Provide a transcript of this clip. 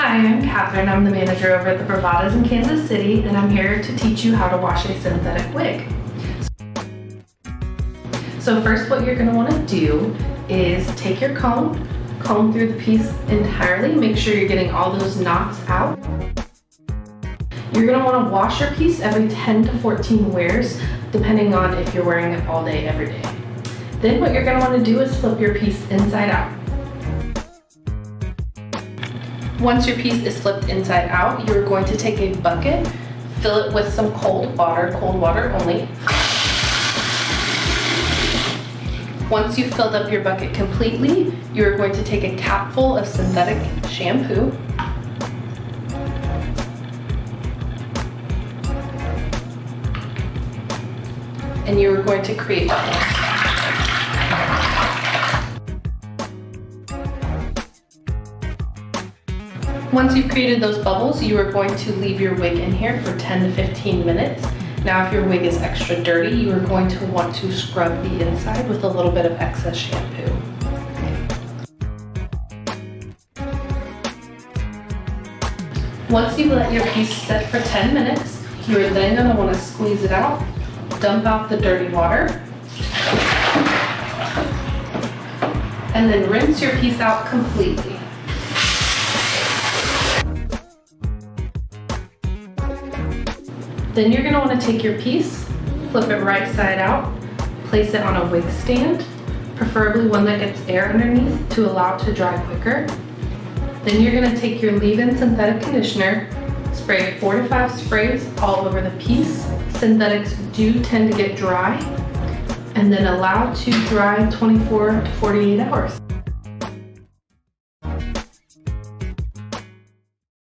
Hi, I'm Catherine. I'm the manager over at the Bravadas in Kansas City, and I'm here to teach you how to wash a synthetic wig. So first, what you're going to want to do is take your comb through the piece entirely. Make sure you're getting all those knots out. You're going to want to wash your piece every 10 to 14 wears, depending on if you're wearing it all day, every day. Then what you're going to want to do is flip your piece inside out. Once your piece is flipped inside out, you're going to take a bucket, fill it with some cold water only. Once you've filled up your bucket completely, you're going to take a capful of synthetic shampoo. And you're going to create bubbles. Once you've created those bubbles, you are going to leave your wig in here for 10 to 15 minutes. Now, if your wig is extra dirty, you are going to want to scrub the inside with a little bit of excess shampoo. Once you let your piece set for 10 minutes, you are then going to want to squeeze it out, dump out the dirty water, and then rinse your piece out completely. Then you're going to want to take your piece, flip it right side out, place it on a wig stand, preferably one that gets air underneath to allow it to dry quicker. Then you're going to take your leave-in synthetic conditioner, spray 4 to 5 sprays all over the piece. Synthetics do tend to get dry, and then allow to dry 24 to 48 hours.